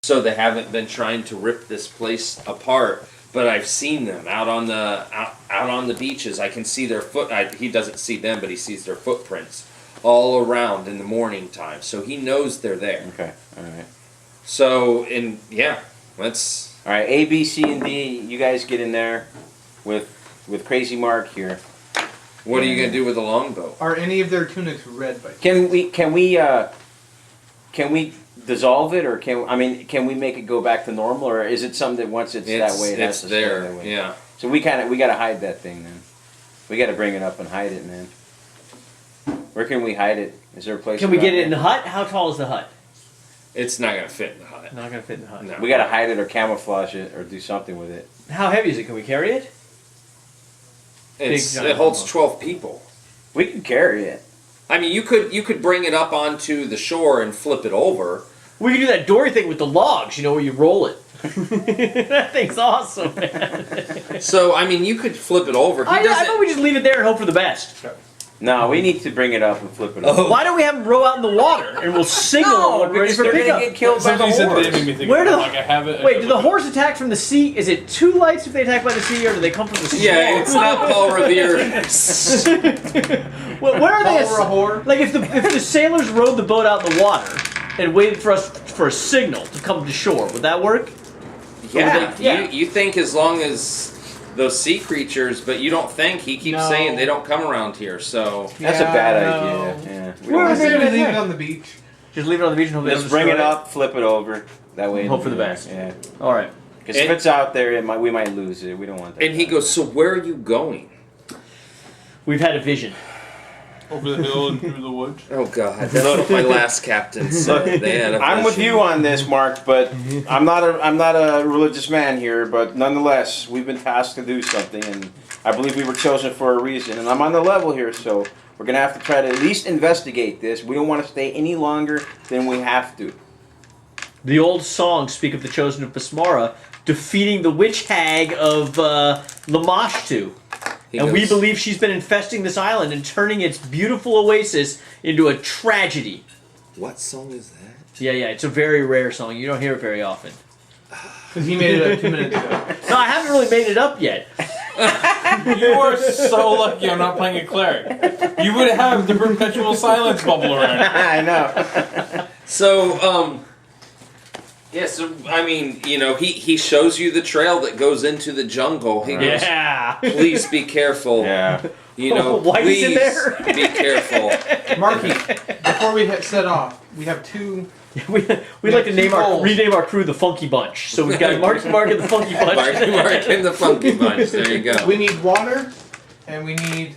so they haven't been trying to rip this place apart. But I've seen them out on the beaches. I can see their he doesn't see them, but he sees their footprints all around in the morning time. So he knows they're there. Okay, all right. So, let's... All right, A, B, C, and D, you guys get in there with Crazy Mark here. What are you going to do with the longbow? Are any of their tunics red by Can we dissolve it, or can we make it go back to normal, or is it something that once it's that way it has to stay that way? Yeah. So we got to hide that thing then. We got to bring it up and hide it, man. Where can we hide it? Is there a place? Can we get it in the hut? How tall is the hut? It's not going to fit in the hut. Not going to fit in the hut. No. We got to hide it or camouflage it or do something with it. How heavy is it? Can we carry it? It holds 12 people. We can carry it. I mean, you could bring it up onto the shore and flip it over. We can do that dory thing with the logs, where you roll it. That thing's awesome, man. So, I mean, you could flip it over. I thought we just leave it there and hope for the best. No, we need to bring it up and flip it over. Why don't we have them row out in the water and we'll signal when we're ready for pickup? Get killed by the horse. Where do the horse attack from the sea? Is it 2 lights if they attack by the sea, or do they come from the sea? Yeah, it's not Paul Revere. Well, where are they? Like if the sailors rowed the boat out in the water and waited for us for a signal to come to shore, would that work? Yeah. You think as long as those sea creatures, but you don't think. He keeps saying they don't come around here, so... That's a bad idea. Yeah. Where is it? Leave it on the beach. Just leave it on the beach and hope Let's bring it up, flip it over. That way... Hope for the best. Yeah. All right. Because if it's out there, we might lose it. We don't want that. And he goes, so where are you going? We've had a vision. Over the hill and through the woods. Oh God, that's what my last captain said. They had a I'm with vision. you on this, Mark, but I'm not a religious man here. But nonetheless, we've been tasked to do something, and I believe we were chosen for a reason. And I'm on the level here, so we're gonna have to try to at least investigate this. We don't want to stay any longer than we have to. The old songs speak of the chosen of Basmara defeating the witch hag of Lamashtoo. And we believe she's been infesting this island and turning its beautiful oasis into a tragedy. What song is that? Yeah, it's a very rare song. You don't hear it very often. Because he made it up 2 minutes ago. No, I haven't really made it up yet. You are so lucky I'm not playing a cleric. You would have the perpetual silence bubble around. I know. So, I mean, he shows you the trail that goes into the jungle. He goes, please be careful. Yeah. Whitey's in there? Be careful. Marky, before we set off, we have 2... We'd like to rename our crew the Funky Bunch. So we've got Marky Mark and the Funky Bunch. Marky Mark and the Funky Bunch. There you go. We need water, and we need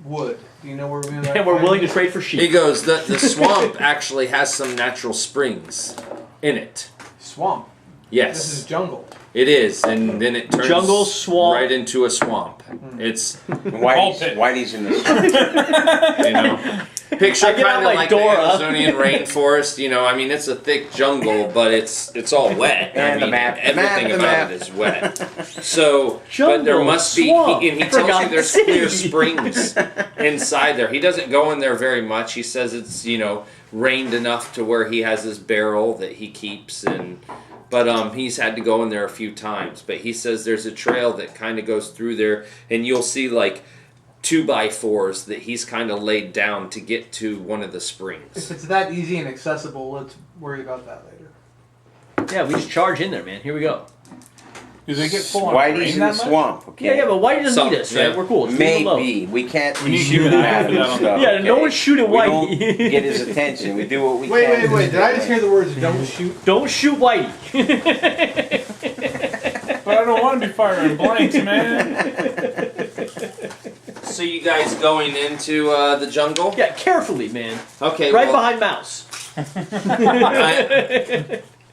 wood. Do you know where we're going to... And we're willing to trade for sheep. He goes, the swamp actually has some natural springs in it. Swamp? Yes. This is jungle. It is, and then it turns jungle, swamp. right into a swamp. It's Whitey's in the swamp. Picture kind of like the Dora. Amazonian rainforest. I mean, it's a thick jungle, but it's all wet. And I mean, everything about it is wet. So, Jungle, but there must be, swamp, and he tells you there's clear springs inside there. He doesn't go in there very much. He says it's, rained enough to where he has his barrel that he keeps, but he's had to go in there a few times. But he says there's a trail that kind of goes through there, and you'll see like 2x4s that he's kind of laid down to get to one of the springs. If it's that easy and accessible, let's worry about that later. Yeah, we just charge in there, man. Here we go. Do they get full on Whitey's rain in that the much? swamp. Okay. Yeah, but Whitey doesn't need us, right? We're cool. Just leave him alone. Maybe. We can't We be need shooting human at him eye for and that. stuff. Yeah, okay? no one's shooting We Whitey. don't get his attention. We do what we can. Wait. Did I just hear the words, don't shoot? Don't shoot Whitey. But I don't want to be firing blanks, man. So you guys going into the jungle? Yeah, carefully, man. Okay. Right behind Mouse.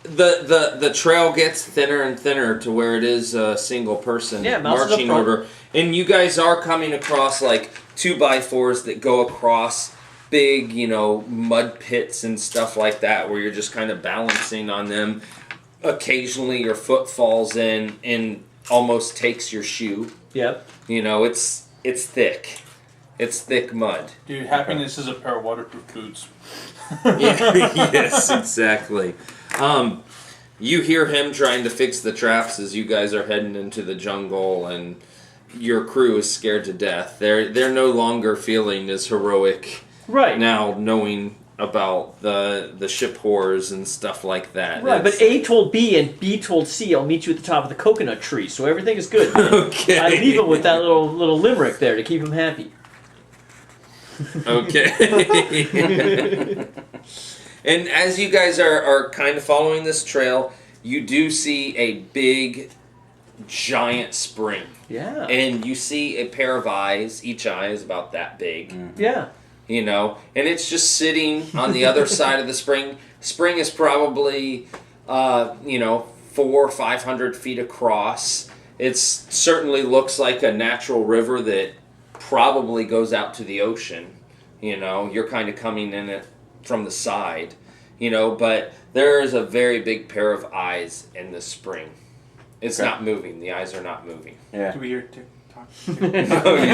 The trail gets thinner and thinner to where it is a single person marching order. And you guys are coming across like 2x4s that go across big, mud pits and stuff like that where you're just kind of balancing on them. Occasionally your foot falls in and almost takes your shoe. Yep. It's thick. It's thick mud. Dude, happiness is a pair of waterproof boots. Yes, exactly. you hear him trying to fix the traps as you guys are heading into the jungle, and your crew is scared to death. They're no longer feeling as heroic now, knowing about the ship horrors and stuff like that. Right, but A told B and B told C, I'll meet you at the top of the coconut tree, so everything is good. Okay. I leave him with that little limerick there to keep him happy. Okay. And as you guys are kind of following this trail, you do see a big, giant spring. Yeah. And you see a pair of eyes. Each eye is about that big. Yeah. You know, and it's just sitting on the other side of the spring. Spring is probably, 400 or 500 feet across. It certainly looks like a natural river that probably goes out to the ocean. You know, you're kind of coming in it from the side. You know, but there is a very big pair of eyes in the spring. It's not moving. The eyes are not moving. Yeah. Do we hear TikTok? No, you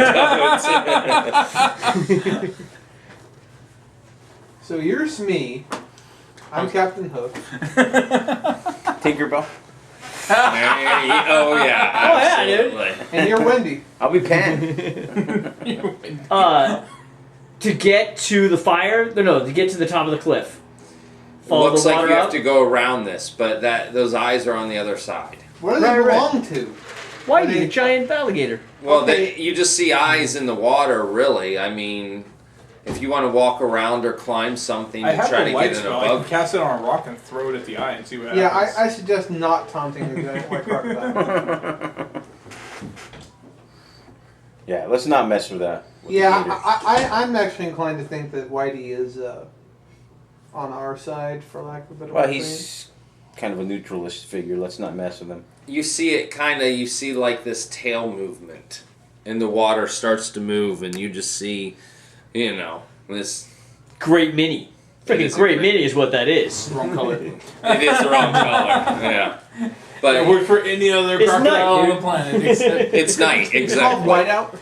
don't. So here's me. I'm Captain Hook. Tinkerbell. Oh yeah, absolutely. And you're Wendy. I'll be Pan. To get to the fire, to get to the top of the cliff. Follow Looks the like water you up. have to go around this, but those eyes are on the other side. What do they belong to? Whitey, the giant alligator. Well, Okay. you just see eyes in the water, really. I mean, if you want to walk around or climb something I to have try the to light get it spell. I can above. cast it on a rock and throw it at the eye and see what happens. Yeah, I suggest not taunting the giant white crocodile. Yeah, let's not mess with that. Yeah, I'm actually inclined to think that Whitey is on our side, for lack of a better Well, word. he's kind of a neutralist figure. Let's not mess with him. You see it you see like this tail movement, and the water starts to move, and you just see, this. Great mini. Freaking great mini is what that is. Wrong color. It is the wrong color. Yeah. But It worked for any other It's crocodile night, on the dude. planet. Except it's night, It's called exactly. Whiteout.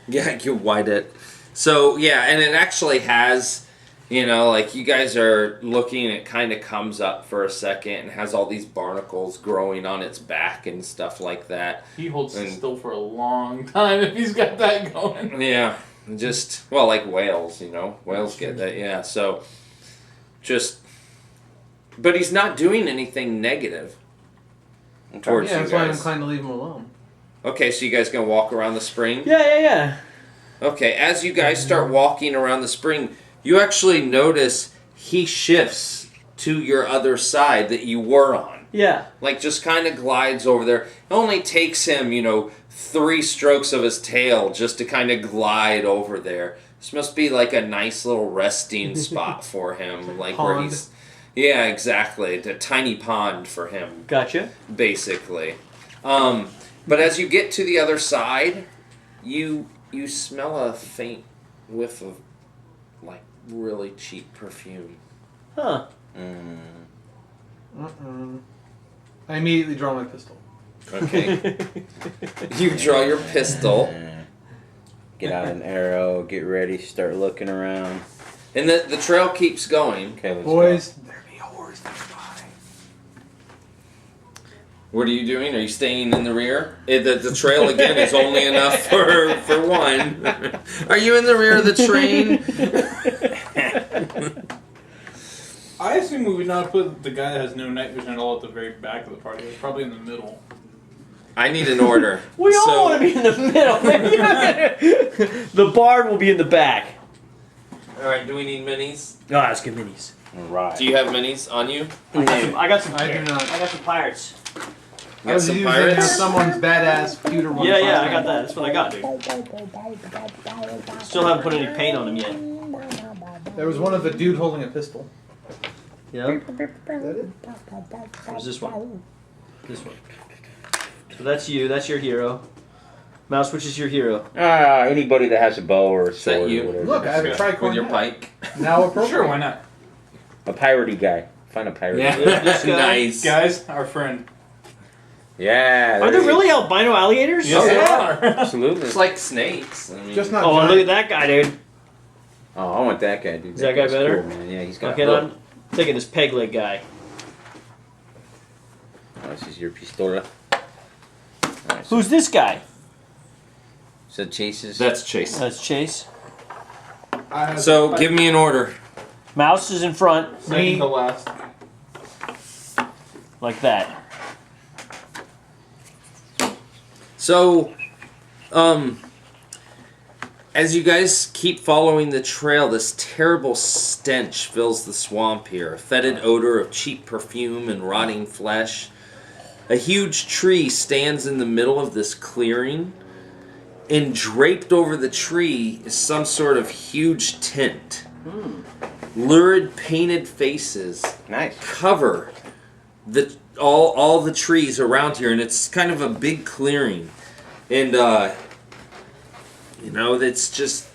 Yeah, you white it. So, yeah, and it actually has, like you guys are looking, it kind of comes up for a second and has all these barnacles growing on its back and stuff like that. he holds still for a long time if he's got that going. Yeah, just, like whales, Whales get that, yeah. So, but he's not doing anything negative towards Yeah, you that's why I'm guys. inclined to leave him alone. Okay, so you guys gonna walk around the spring? Yeah. Okay, as you guys start walking around the spring, you actually notice he shifts to your other side that you were on. Yeah. Like, just kind of glides over there. It only takes him, 3 strokes of his tail just to kind of glide over there. This must be like a nice little resting spot for him. Like, where Pond. he's... Yeah, exactly. A tiny pond for him, Gotcha. basically. But as you get to the other side, you smell a faint whiff of, like, really cheap perfume. Huh. I immediately draw my pistol. Okay. You draw your pistol. Get out an arrow, get ready, start looking around. And the trail keeps going. Okay, let's Boys, there be whores nearby. What are you doing? Are you staying in the rear? The trail, again, is only enough for one. Are you in the rear of the train? I assume we would not put the guy that has no night vision at all at the very back of the party. It's probably in the middle. I need an order. We all want to be in the middle. The bard will be in the back. Alright, do we need minis? Oh, let's get minis. go. Right. Do you have minis on you? I got some. I do not. I got some pirates. You got some pirates? Someone's badass pewter one. Yeah, I got that. That's what I got, dude. Still haven't put any paint on them yet. There was one of a dude holding a pistol. Yeah. Is that it? Where's this one? This one. So that's you. That's your hero. Mouse, which is your hero? Anybody that has a bow or a that sword you? or whatever. Look, I have a Yeah. tricorn. With your hat. pike? Now appropriate. Sure, why not? A piratey guy. Find a pirate. Yeah. This guy. Nice. Guys, our friend. Yeah. Are there really albino alligators? Yes, they yeah. are. Absolutely. It's like snakes. I mean, Just not. Oh, and giant. look at that guy, dude. Oh, I want that guy, dude. Is that guy guy's better? Cool, man. Yeah, he's got Okay, a I'm taking this peg leg guy. this is your pistola. Right, Who's this guy? So Chase's. That's Chase. That's Chase. So give me an order. Mouse is in front. Second to last. Like that. So, as you guys keep following the trail, this terrible stench fills the swamp here. A fetid odor of cheap perfume and rotting flesh. A huge tree stands in the middle of this clearing, and draped over the tree is some sort of huge tent. Lurid painted faces cover all the trees around here, and it's kind of a big clearing. And it's just,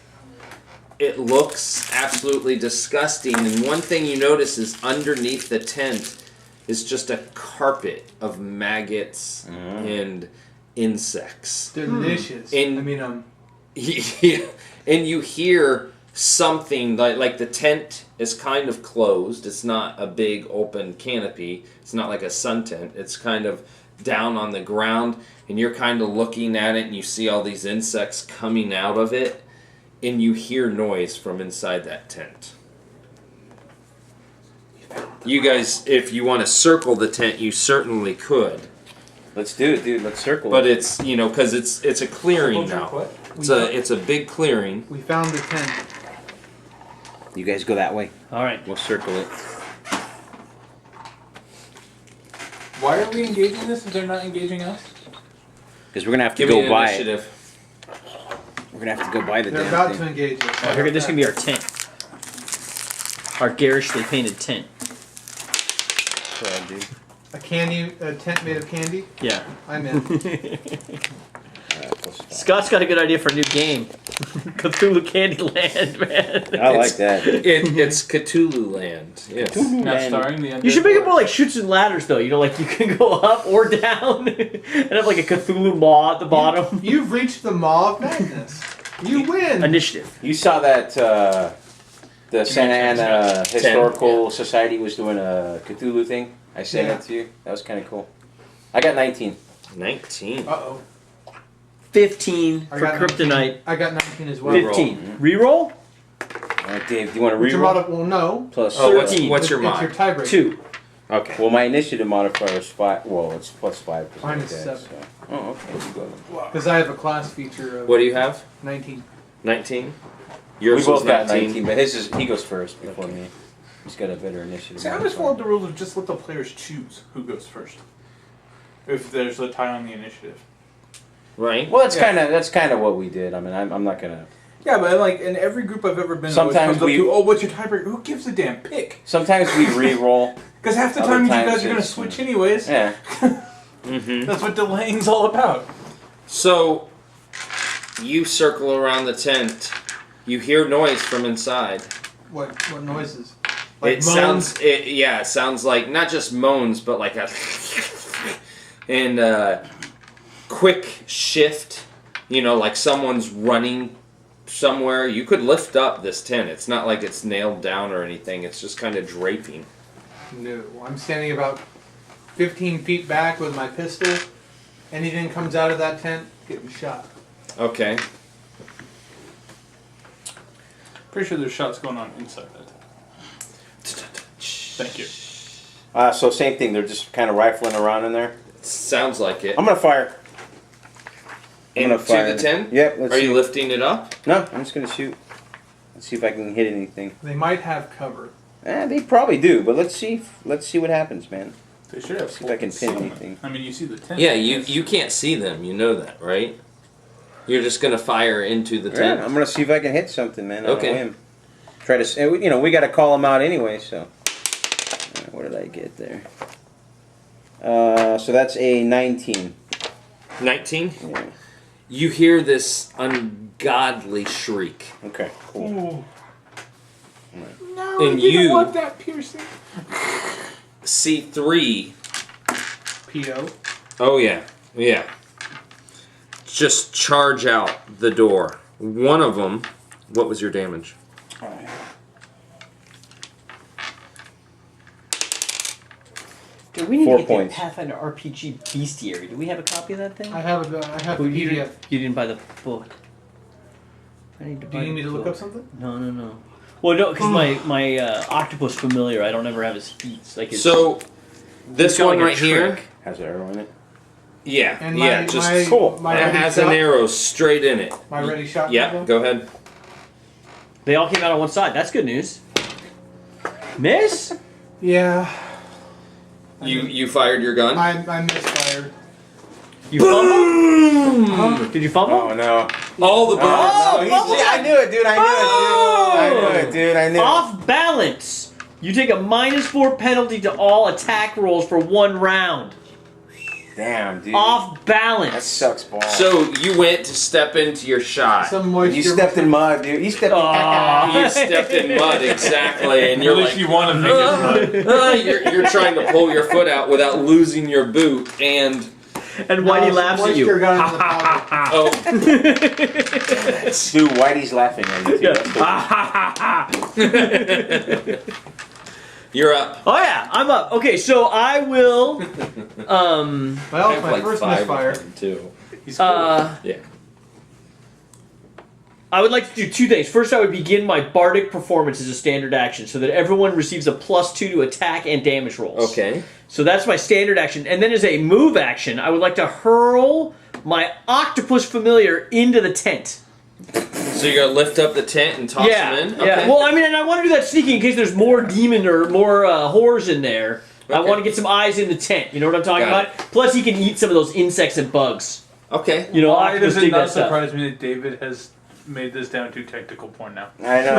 it looks absolutely disgusting. And one thing you notice is underneath the tent is just a carpet of maggots and insects. Delicious. And and you hear something like the tent is kind of closed. It's not a big open canopy. It's not like a sun tent. It's kind of down on the ground, and you're kind of looking at it, and you see all these insects coming out of it, and you hear noise from inside that tent. You guys, if you want to circle the tent, you certainly could. Let's do it, dude. Let's circle. But it's because it's a clearing now. What? It's a big clearing. We found the tent. You guys go that way. All right. We'll circle it. Why are we engaging this if they're not engaging us? Because we're gonna have to Give me go an by initiative. it. We're gonna have to go by the They're damn about thing. to engage us. I figured this can be our tent. Our garishly painted tent. Sorry, dude. A tent made of candy? Yeah. I'm in. Scott's got a good idea for a new game. Cthulhu Candyland, man. I like that. It's Cthulhu Land. Yes. Now starring the You should make it more like Chutes and Ladders, though. Like you can go up or down and have like a Cthulhu maw at the bottom. You've reached the maw of madness. You win. Initiative. You saw that the Santa Ana Historical Society was doing a Cthulhu thing? I sent it to you. That was kind of cool. I got 19. 19. Uh-oh. 15 for I got Kryptonite. 19. I got 19 as well. 15. Reroll? Dave, do you want to What's your reroll? well, no. Plus Oh, 13. what's your It's your mod? tiebreaker. 2. Okay. Well, my initiative modifier is 5. Well, it's plus 5%. Mine is dex, 7. So. Oh, okay. You go then. Because I have a class feature of What do you have? 19. 19. We Yours both was got 19. 19, but he goes first before me. He's got a better initiative. See, I always followed the rules of just let the players choose who goes first. If there's a tie on the initiative. Right. Well, that's kind of what we did. I mean, I'm not gonna. Yeah, but like in every group I've ever been in, Sometimes it always comes up to, what's your tiebreaker? Who gives a damn? Pick. Sometimes we re-roll. Because half the Other time you times guys are going to it's- switch anyways. Yeah. Mm-hmm. That's what delaying's all about. So, you circle around the tent. You hear noise from inside. What noises? Like It moans? sounds like not just moans, but like a and quick shift. Like someone's running somewhere. You could lift up this tent. It's not like it's nailed down or anything. It's just kind of draping. No. I'm standing about 15 feet back with my pistol. Anything comes out of that tent, getting shot. Okay. Pretty sure there's shots going on inside that. Thank you. So same thing. They're just kind of rifling around in there. Sounds like it. I'm gonna fire. Into the tent? Yep. Let's Are see. you lifting it up? No, I'm just gonna shoot. Let's see if I can hit anything. They might have cover. They probably do, but let's see. Let's see what happens, man. They should have. See if I can pin full anything. I mean, you see the tent. Yeah, you can't see them. You know that, right? You're just gonna fire into the tent. Yeah, I'm gonna see if I can hit something, man. On Okay. a whim. Try to. We got to call them out anyway. So. What did I get there? So that's a 19. 19. Yeah. You hear this ungodly shriek, Okay. Cool. Ooh. No, and you want that piercing. see 3. P.O. Oh yeah. Just charge out the door. One of them. What was your damage? Yeah, we need 4 to get points. the Pathfinder RPG Bestiary. Do we have a copy of that thing? I have the PDF. You didn't buy the book. I need to buy Do you need me to the look book. up something? No. Well, no, because my octopus familiar, I don't ever have his feet. Like his, So, this got one like a right here. trick. Has an arrow in it. Yeah, And yeah, just cool. My it ready has shot, an arrow straight in it. My ready shot. Yeah, logo? go ahead. They all came out on one side. That's good news. Miss? Yeah. You fired your gun. I misfired. You fumbled? Did you fumble? Oh no! All the birds. Oh, fumble. I knew it, dude. I knew it, dude. I knew it. Off balance. You take a -4 penalty to all attack rolls for 1 round. Damn, dude. Off balance. That sucks balls. So you went to step into your shot. Some moisture. You stepped in mud, dude. You stepped in. You stepped in mud, exactly, and At you're least like, you want to think it's mud. you're trying to pull your foot out without losing your boot, and And Whitey laughs at you. Moisture got in the powder. oh, Dude, Whitey's laughing at you. Too. That's cool. you're up. Oh yeah, I'm up. Okay, so I will. Well, I have my like first 5 misfire. of them, too. He's cool. Yeah. I would like to do 2 things. First, I would begin my bardic performance as a standard action, so that everyone receives a +2 to attack and damage rolls. Okay. So that's my standard action, and then as a move action, I would like to hurl my octopus familiar into the tent. So you're gonna lift up the tent and toss them in? Yeah. Okay. Well, I mean, and I want to do that sneaky in case there's more demon or more whores in there. I Okay. want to get some eyes in the tent. You know what I'm talking Got about? Plus, he can eat some of those insects and bugs. Okay. You know, Why octopus does it dig that not stuff. surprise me that David has made this down to technical porn now? I know.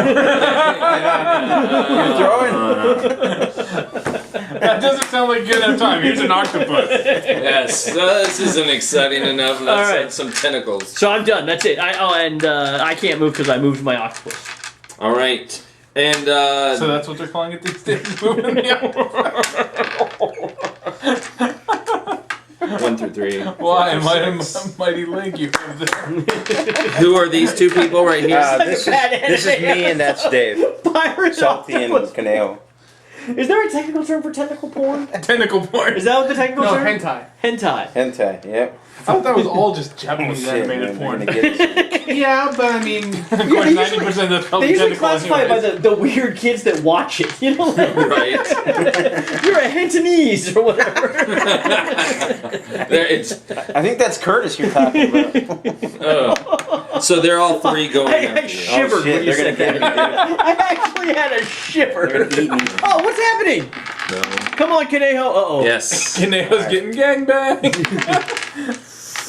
You're throwing. That doesn't sound like good enough time. Here's an octopus. Yes. This isn't exciting enough. Let's All right. add some tentacles. So I'm done. That's it. I can't move because I moved my octopus. All right. And So that's what they're calling it these days. Moving the 1 through 3. Why? 4 through 6. Mighty leg you have there. Who are these 2 people right here? This is me and that's Dave. Pirate Salty and octopus. Conejo. Is there a technical term for tentacle porn? Tentacle porn. Is that what the technical No, term? hentai. Hentai. Hentai. Yep. I thought that was all just Oh, Japanese shit, animated man, porn. they're gonna get us. Yeah, but I mean, Of course, 90% of that's probably They usually tentacle classify it by anyways. the weird kids that watch it. You know, like, Right. you're a Hentanese or whatever. There, it's, I think that's Curtis you're talking about. so they're all 3 going I after you. shivered Oh, shit, when you they're said gonna that. get me, dude. I actually had a shiver. They're gonna eat me. Oh, what's happening? No. Come on, Conejo. Uh-oh. Yes. Kaneo's getting gangbanged.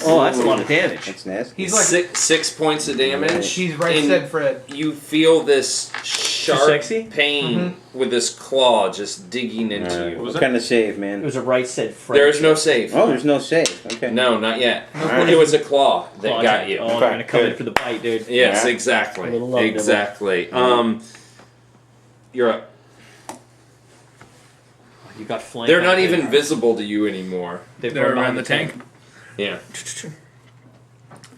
Oh, that's a lot of damage. That's nasty. he's like, 6 points of damage. she's right, And said Fred. You feel this sharp sexy? pain with this claw just digging into Alright, you. was what it? kind of save, It man? was a right said Fred. There is no save. Oh, there's no save. Okay. No, not yet. Alright. It was a claw that Oh, got you. Oh, I'm Okay, gonna come in good. for the bite, dude. Yes, Yeah. exactly. A little love devil. Exactly. You're up. You got flanked. They're not by even the- visible to you anymore. They're around the tank. Yeah.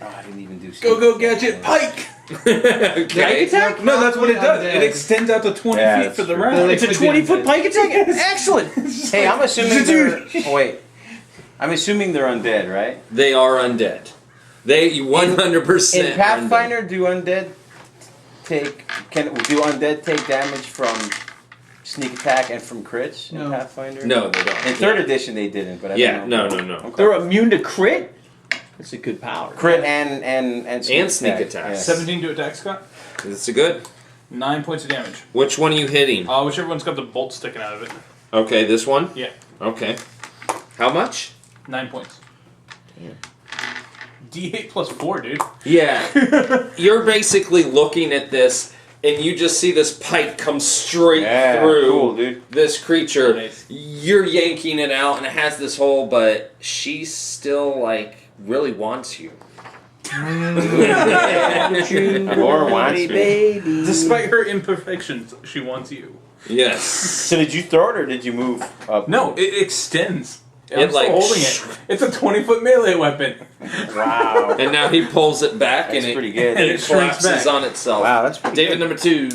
Oh, I didn't even do. Go, gadget, pike! Okay. attack? No, that's what it does. Undead. It extends out to 20 Yeah, feet that's for the true. round. It's a Could be 20-foot undead. pike attack? Excellent! Hey, I'm assuming they're. Oh, wait. I'm assuming they're undead, right? They are undead. They 100%. In Pathfinder, do undead take damage from sneak attack and from crits in No. Pathfinder? Undead. No, they don't. In third edition, they didn't, but I Yeah, don't know. no. Okay. They're immune to crit? That's a good power. Crit and sneak attack. Yes. 17 to attack, Scott. It's a good. 9 points of damage. Which one are you hitting? Whichever one's got the bolt sticking out of it. Okay, this one? Yeah. Okay. How much? 9 points. D8 plus 4, dude. Yeah. You're basically looking at this, and you just see this pike come straight Yeah, through cool, dude. this creature. Nice. You're yanking it out, and it has this hole, but she still, like, really wants you. Or wants me. baby. Despite her imperfections, she wants you. Yes. So did you throw it or did you move up? No, it extends. I'm still holding it. It's a 20-foot melee weapon. Wow. And now he pulls it back That's and pretty good. and It it shrinks collapses back. on itself. Wow, that's pretty David good. number 2.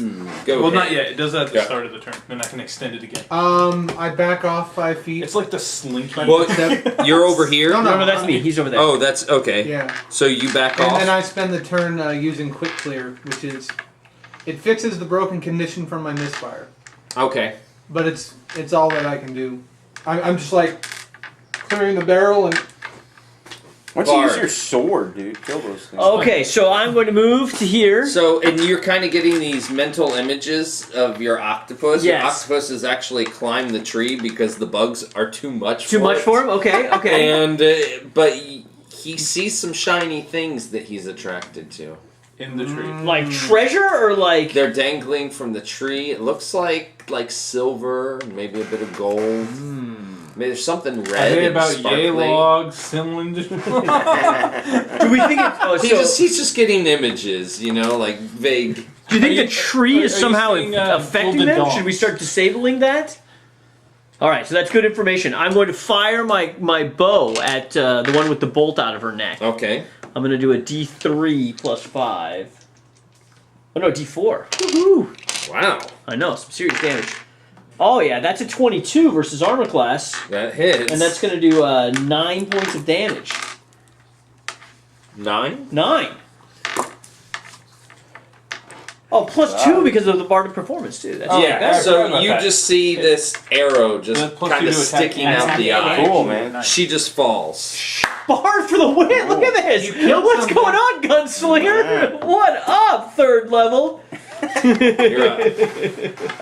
Go Well, ahead. not yet. It does that at the Yeah. start of the turn. Then I can extend it again. I back off 5 feet. It's like the slinky. Well, you're over here? No, No, that's me. He's over there. Oh, that's okay. Yeah. So you back And off? then I spend the turn using Quick Clear, which is it fixes the broken condition from my misfire, Okay. but it's all that I can do. I'm just like clearing the barrel and Why don't you use Bard. your sword, dude? Kill those things. Okay, so I'm going to move to here. So, and you're kind of getting these mental images of your octopus. Your Yes. octopus has actually climbed the tree because the bugs are too much Too for much it. for him? Okay, okay. And, but he sees some shiny things that he's attracted to. in the tree. Like treasure or like... They're dangling from the tree. It looks like silver, maybe a bit of gold. Maybe there's something Are red they and about sparkly. yay logs, cylinder? Do we think it's... Oh, He's just getting images, like vague. do you think Are you- the tree is are you somehow seeing, affecting folded them? dogs? Should we start disabling that? All right, so that's good information. I'm going to fire my bow at the one with the bolt out of her neck. Okay. I'm going to do a D3 plus 5. Oh, no, D4. Woohoo! Wow. I know, some serious damage. Oh, yeah, that's a 22 versus armor class. That hits. And that's going to do 9 points of damage. 9? 9. Oh, plus 2 because of the bardic performance, too. That's Yeah, I forgot so about you that. just see this arrow just The plus kind two of to attack sticking and out attack the damage. eye. Cool, man. Nice. She just falls. Bard for the win! Look at this! You killed What's somebody. going on, Gunslinger? What up, third level? You're up.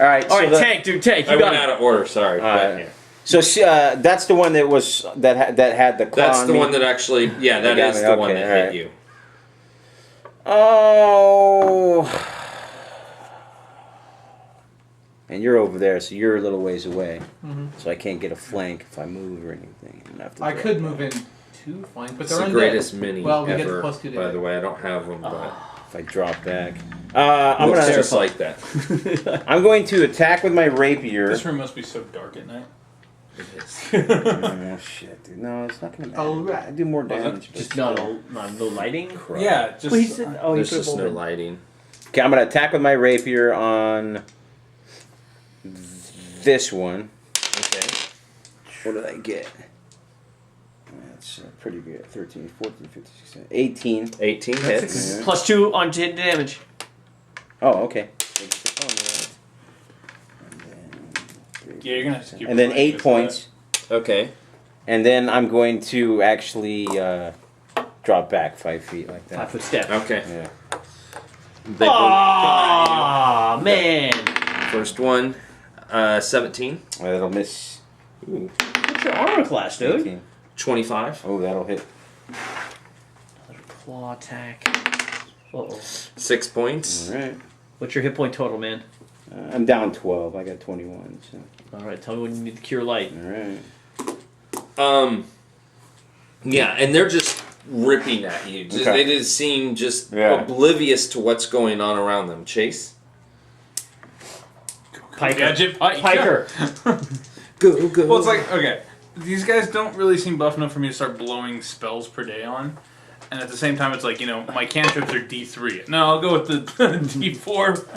All right. All right, so tank, dude, tank. I You went got out it. of order, sorry. All But, right. yeah. So she, that's the one that was that had the claw. That's on the me? one that actually, yeah, that got is me, the one okay, that alright. hit you. Oh. And you're over there, so you're a little ways away. So I can't get a flank if I move or anything. I'm gonna have to I drop could back. move in 2 flank, but It's they're the undead. greatest mini Well, we get ever, the plus 2 to by hit. the way. I don't have them, but If I drop back, I'm looks gonna. just like that. I'm going to attack with my rapier. This room must be so dark at night. It is. Oh shit, dude! No, it's not gonna matter. Oh, right. I do more it? damage. but- Just not no lighting? Yeah, just. Well, he said, oh, he There's put just a no bolt in. lighting. Okay, I'm gonna attack with my rapier on this one. Okay. What did I get? That's pretty good. 13, 14, 15, 16, 18. 18 hits. Yeah. Plus 2 on hit damage. Oh, okay. Yeah, you're gonna have to keep And then reminding 8 us of points. Okay. And then I'm going to actually drop back 5 feet like that. 5 foot step. Okay. Yeah. They Aw, man. First one, 17. Well, that'll miss. Ooh. What's your armor class, dude? 18. 25. Oh, that'll hit. Another claw attack. Uh-oh. 6 points. All right. What's your hit point total, man? I'm down 12. I got 21. So. All right, tell me when you need to cure light. All right. Yeah, and they're just ripping at you. Just, Okay. They just seem just Yeah. oblivious to what's going on around them. Chase? Piker. Gadget Pike. Piker. Go, go. Well, it's like, okay, these guys don't really seem buff enough for me to start blowing spells per day on. And at the same time, it's like, my cantrips are D3. No, I'll go with the D4.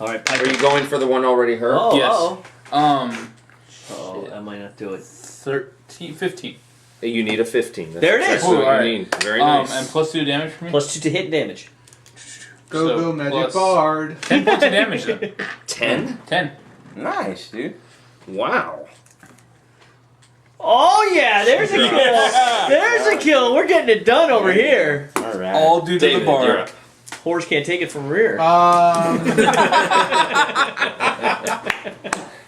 All right, Are Piker. you going for the one already hurt? Oh, Yes. oh. Um, I might not do it. 15. You need a 15. That's There it is. exactly Ooh, what alright. you need. Very nice. And plus 2 damage for me? Plus 2 to hit damage. Go, So, go, Magic plus- Bard. 10 points of damage then. 10? 10. Nice, dude. Wow. Oh, yeah, there's a kill. There's a kill. We're getting it done over here. All right. All due to David, the bar. you're up. Horse can't take it from rear.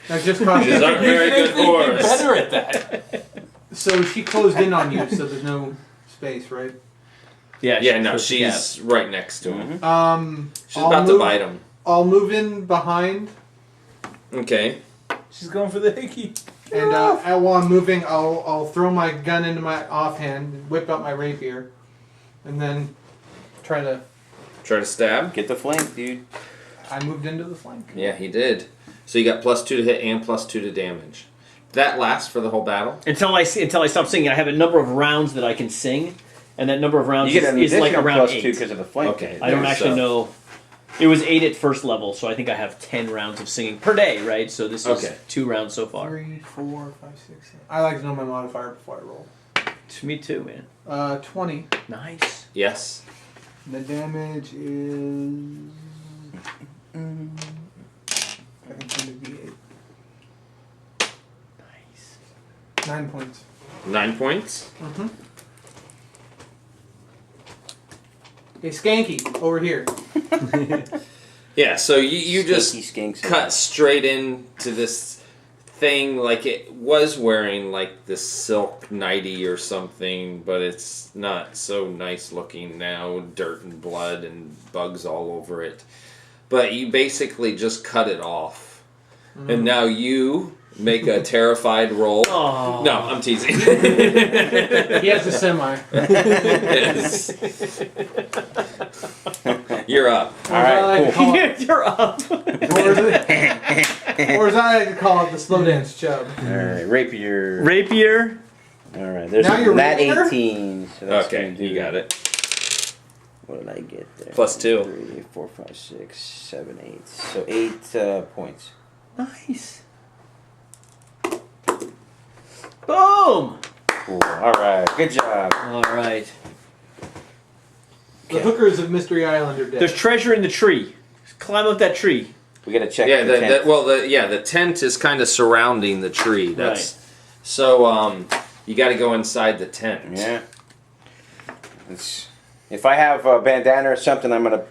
That just cost These aren't very good You're horse. better at that. So she closed in on you, so there's no space, right? Yeah, no, she's right next to him. She's I'll about to move- bite him. I'll move in behind, Okay. She's going for the hickey. and while I'm moving, I'll throw my gun into my offhand, whip out my rapier, and then try to. Try to stab. Get the flank, dude. I moved into the flank. Yeah, he did. So you got plus 2 to hit and plus 2 to damage. That lasts for the whole battle? Until I stop singing. I have a number of rounds that I can sing, and that number of rounds You get an is like additional around +2 8. because of the flank. Okay. I don't actually know. It was 8 at first level, so I think I have 10 rounds of singing per day, right? So this is 2 rounds so far. 3, 4, 5, 6, 7. I like to know my modifier before I roll. Me too, man. 20. Nice. Yes. The damage is... I can send a D8. Nice. 9 points. 9 points? Mm-hmm. Hey, Skanky, over here. Yeah, so you just Skanky skanks. cut straight into this thing like it was wearing like this silk nightie or something, but it's not so nice looking now, dirt and blood and bugs all over it. But you basically just cut it off. And now you make a terrified roll. Oh. No, I'm teasing. He has a semi. Yes. You're up. All right, cool. You're up. Or as I like to call it, the slow dance chub. Alright, rapier. Rapier. Alright, there's Now you're that rapier? 18. So that's Okay, gonna do, you got it. What did I get there? +2. 3, 4, 5, 6, 7, 8. So 8 points. Nice. Boom. Cool. Alright, good job. All right. The hookers of Mystery Island are dead. There's treasure in the tree. Climb up that tree. We gotta check Yeah, the tent. the tent is kind of surrounding the tree. That's so you got to go inside the tent. Yeah. If I have a bandana or something, I'm gonna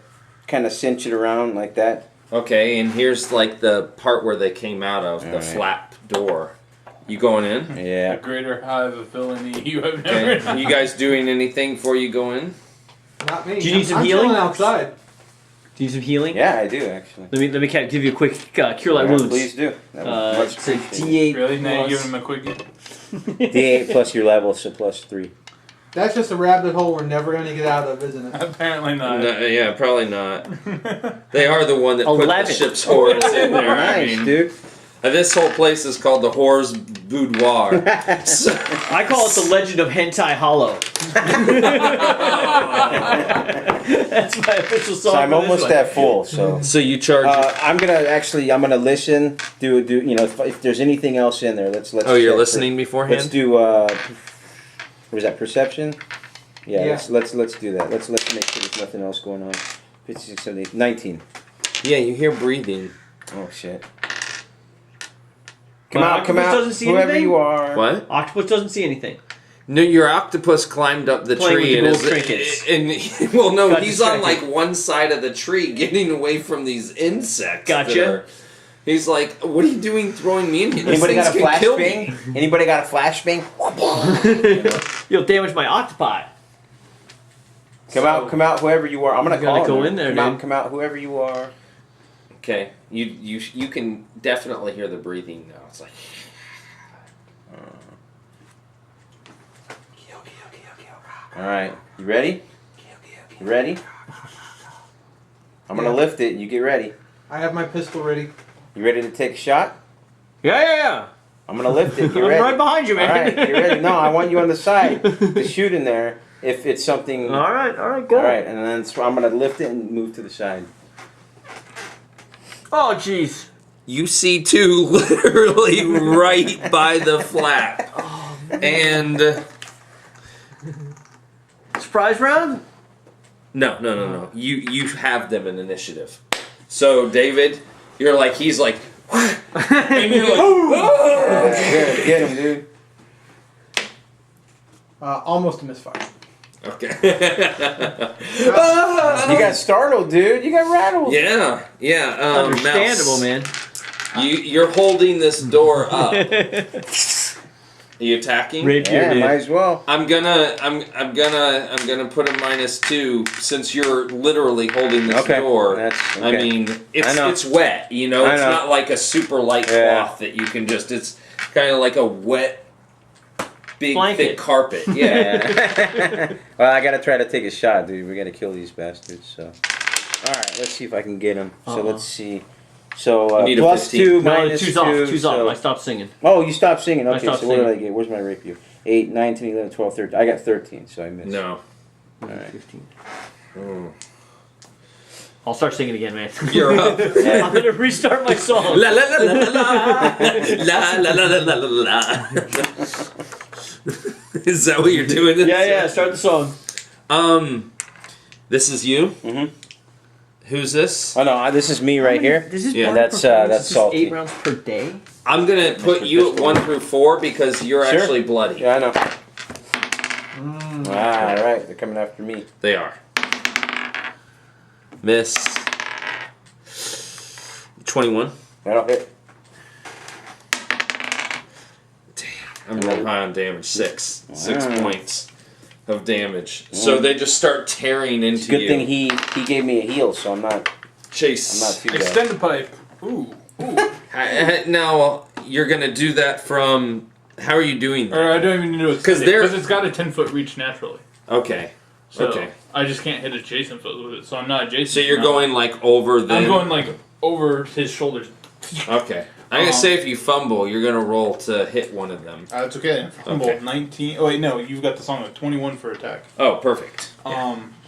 kind of cinch it around like that. Okay, and here's like the part where they came out of, the Alright. flap door. You going in? A Yeah. greater hive of villainy you have never Okay. known. You guys doing anything before you go in? Not me. Do you need some I'm healing? chilling outside. Do you need some healing? Yeah, I do actually. Let me give you a quick cure light Alright, wounds. Please do. That would much It's a appreciated. D8 Really? Now you plus- give him a quickie? D8 plus your level, so +3. That's just a rabbit hole we're never going to get out of, isn't it? Apparently not. No, yeah, probably not. They are the one that put the 11. ship's horrors in there. I Nice, mean, dude. this whole place is called the Whore's Boudoir. So, I call it the Legend of Hentai Hollow. That's my official song. So I'm for this almost one. at full. So so you charge. I'm gonna listen. Do you know if there's anything else in there? Let's. Oh, you're check listening for, beforehand? Let's do. What was that, perception? Yeah. Yeah. Let's do that. Let's make sure there's nothing else going on. 56, 78, 19. Yeah, you hear breathing. Oh shit. Come My out, come octopus out, doesn't see whoever anything? you are. What? Octopus doesn't see anything. No, your octopus climbed up the Playing tree with and the gold trinkets. and well, no, Got he's on distracted. like one side of the tree, getting away from these insects. that Gotcha. are- He's like, "What are you doing, throwing me in here? These Anybody things got a can kill me." flashbang? Anybody got a flashbang? You'll damage my octopi. Come out, whoever you are. I'm gonna You gotta call go him. in there, come dude. Come out, whoever you are. Okay, you can definitely hear the breathing now. It's like, All right, you ready? You ready? I'm gonna lift it. You get ready. I have my pistol ready. You ready to take a shot? Yeah. I'm gonna lift it. I'm You ready? right behind you, All man. right, you ready? No, I want you on the side to shoot in there if it's something. All right, go. All right, and then I'm gonna lift it and move to the side. Oh, jeez. you see two literally right by the flap, and Surprise round? no. You have them in initiative. So David, you're like he's like, and you're like, "Oh!" Get him, dude. Almost a misfire. Okay. You got startled, dude. You got rattled. Yeah. Understandable, Mouse. man. You're holding this door up. Are you attacking? Rapier, Yeah, dude. might as well. I'm gonna put a -2 since you're literally holding this Okay. door. That's I okay. mean, I know. it's wet. You know, I it's know. not like a super light Yeah. cloth that you can just. It's kind of like a wet, big Blanket. thick carpet. Yeah. Yeah. Well, I gotta try to take a shot, dude. We gotta kill these bastards. So, all right, let's see if I can get him. So let's see. So You need a plus 15. 2, No, minus two's 2. off. Two's so... off. I stopped singing. Oh, you stopped singing. Okay, stopped so what did I singing. get? Where's my rapier? 8, 9, 10, 11, 12, 13. I got 13, so I missed. No. Alright. 15. Mm. I'll start singing again, man. You're up. I'm gonna restart my song. La la la la la la la la la la la. Is that what you're doing? Yeah. Start the song. This is you. Mm-hmm. Who's this? Oh no, this is me right here. This is Yeah, part of that's, performance. that's This is salty. 8 rounds per day. I'm gonna put you at 1 through 4 because you're Sure. actually bloody. Yeah, I know. All right, they're coming after me. They are. Miss. 21. That'll hit. Damn, I'm rolling high on damage. 6. 6 Wow. points of damage. So they just start tearing into It's a good you. thing he gave me a heal, so I'm not Chase. too bad. Extend the pipe. Ooh. Now you're gonna do that from. How are you doing Or I that? don't even need to extend it, because it's got a 10-foot reach naturally. Okay. So Okay. I just can't hit adjacent foot with it, so I'm not adjacent. So you're now. going like over the. I'm going like over his shoulders. Okay. I'm gonna say if you fumble, you're gonna roll to hit one of them. It's okay. Fumble, Okay. 19. Oh wait, no, you've got the song of 21 for attack. Oh, perfect.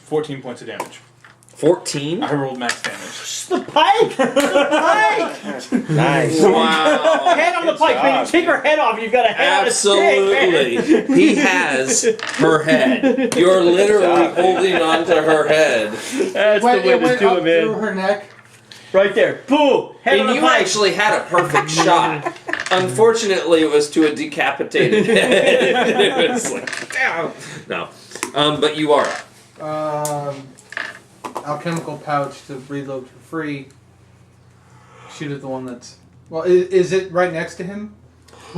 14 points of damage. 14. I rolled max damage. Just the pike! The pike! Nice. Wow. Head on the pike, man. You take her head off, you've got a head Absolutely. on a stick, man. He has her head. You're literally holding onto her head. That's Went, the way it to went do up it, man. through her neck. Right there. Boom! Head on And the you pike. actually had a perfect shot. Unfortunately, it was to a decapitated head. It was like, down. No. But you are up. Alchemical pouch to reload for free. Shoot at the one that's... Well, is it right next to him?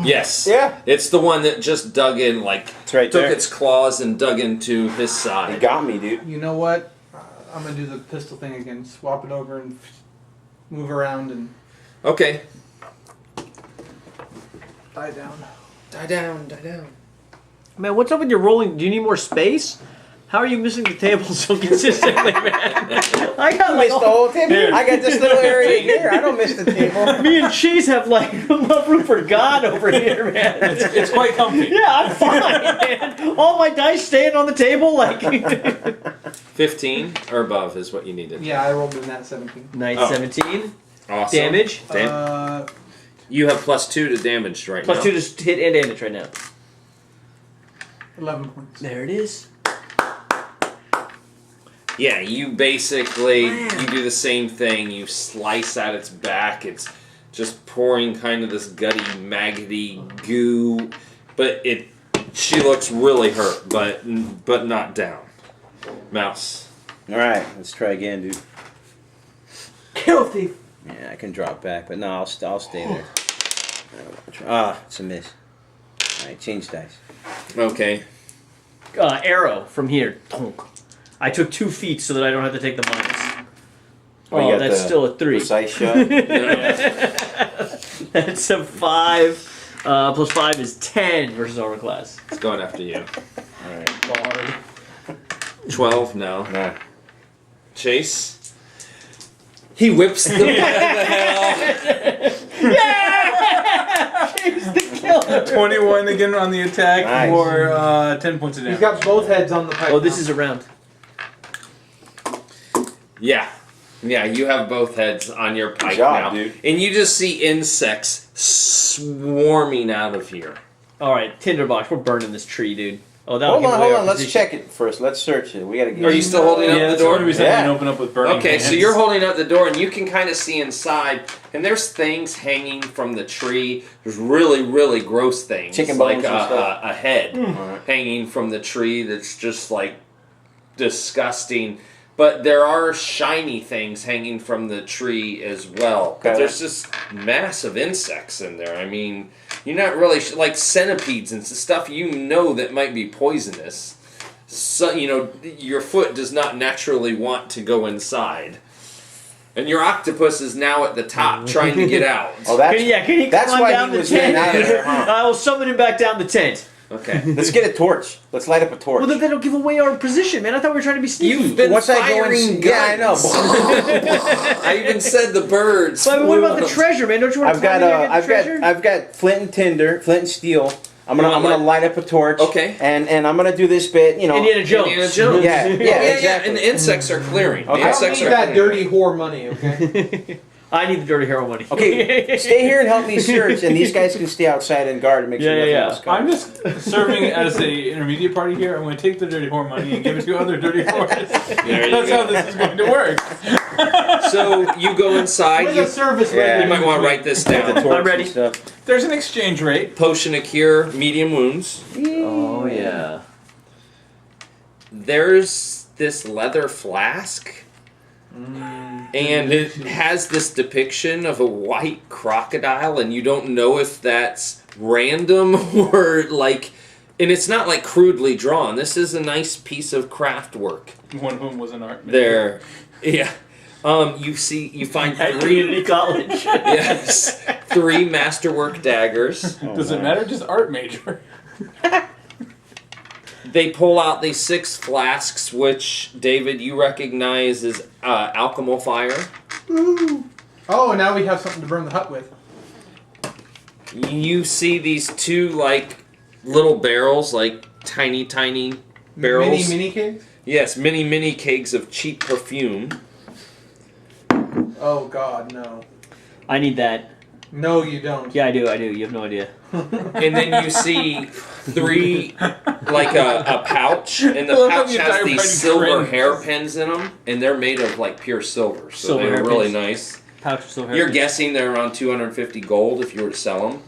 Yes. Yeah. It's the one that just dug in, like, It's right took there. its claws and dug into his He side. got me, dude. You know what? I'm going to do the pistol thing again. Swap it over and move around and Okay. die down. Die down, die down. Man, what's up with your rolling? Do you need more space? How are you missing the table so consistently, man? I got I like missed the whole table. Here. I got this little area here. I don't miss the table. Me and Cheese have like enough room for God over here, man. It's quite comfy. Yeah, I'm fine, man. All my dice staying on the table, like. 15 or above is what you needed. Yeah, I rolled in that 17. Nice, Oh. 17. Awesome. Damage. You have +2 to damage right now. +2 to hit and damage right now. 11 points. There it is. Yeah, you basically you do the same thing. You slice at its back. It's just pouring kind of this gutty, maggoty goo, but she looks really hurt, but not down. Mouse. All right, let's try again, dude. Kill thief. Yeah, I can drop back, but no, I'll stay there. It's a miss. All right, change dice. Okay. Arrow from here. Tonk. I took 2 feet so that I don't have to take the minus. You Oh, got that's the still a 3. Precise shot. That's a 5. Plus 5 is 10 versus armor class. It's going after you. All right. Bard. 12? No. Nah. Chase? He whips the head off. He's the killer. 21 again on the attack Nice. for 10 points of He's damage. got both heads on the pipe. Oh, this now. is a round. Yeah. Yeah, you have both heads on your pike job, now. dude. And you just see insects swarming out of here. Alright, Tinderbox, we're burning this tree, dude. Oh, Hold on. Let's check it first. Let's search it. We gotta get. Are you still holding up the That's door? what we said Yeah. we open up with burning Okay, hands. so you're holding up the door, and you can kind of see inside, and there's things hanging from the tree. There's really, really gross things, Chicken like bones and stuff. a head Alright. hanging from the tree that's just like disgusting. But there are shiny things hanging from the tree as well. But Okay. there's just massive insects in there. I mean, you're not really like centipedes and stuff you know that might be poisonous. So, your foot does not naturally want to go inside. And your octopus is now at the top trying to get out. Oh, that's Can he that's climb why down he the was getting tent? out of there, huh? I will summon him back down the tent. Okay. Let's get a torch. Let's light up a torch. Well, then that'll give away our position, man. I thought we were trying to be sneaky. You've been Once I go firing in, yeah, I know. I even said the birds. But what about the treasure, man? Don't you want to I've got flint and steel. I'm gonna light up a torch. Okay. And I'm gonna do this bit, Indiana Jones. Yeah, exactly. And the insects are clearing. Okay. The I don't insects need are that clearing. dirty whore money, okay? I need the dirty hero money. Okay, stay here and help me search, and these guys can stay outside and guard and make sure nothing else comes. I'm just serving as a intermediate party here. I'm going to take the dirty whore money and give it to other dirty whores. That's how this is going to work. So you go inside. With a service Yeah. You might want to write this down. The torch I'm ready. and stuff. There's an exchange rate. Potion of cure, medium wounds. Oh, yeah. There's this leather flask. And it has this depiction of a white crocodile, and you don't know if that's random or like. And it's not like crudely drawn. This is a nice piece of craft work. One of whom was an art major. There, yeah. You find At three. community college. Yes, 3 masterwork daggers. Does it matter? Just art major. They pull out these 6 flasks, which, David, you recognize as alchemical fire. Ooh. Oh, now we have something to burn the hut with. You see these 2, like, little barrels, like tiny barrels. Mini cakes? Yes, mini kegs of cheap perfume. Oh, God, no. I need that. No, you don't. Yeah, I do. You have no idea. And then you see 3, like a pouch, and the Well, pouch the has entire these party silver cringes. hairpins in them, and they're made of like pure silver, so Silver they're really hairpins. nice. Pouch of silver. You're guessing they're around 250 gold if you were to sell them.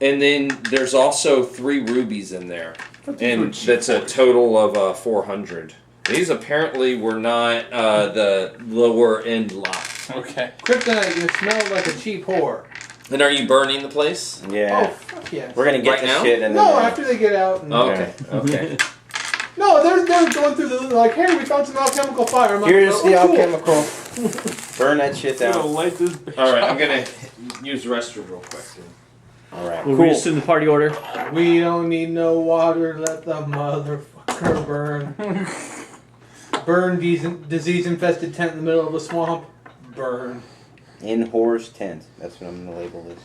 And then there's also 3 rubies in there, and that's a total of 400. These apparently were not the lower end lot. Okay. Kryptonite, you smell like a cheap whore. And are you burning the place? Yeah. Oh, fuck yes. We're gonna get Right this now? shit and No, then. after they get out. And Okay, okay. No, they're going through the like, hey, we found some alchemical fire. I'm like, Here's oh, the cool. alchemical. Burn that shit I'm gonna down. light this bitch All right, up. I'm gonna use the restroom real quick. Dude. All right. We'll Cool. read in the party order. We don't need no water. Let the motherfucker burn. Burn disease-infested tent in the middle of a swamp. Burn. In whore's tent. That's what I'm gonna label this.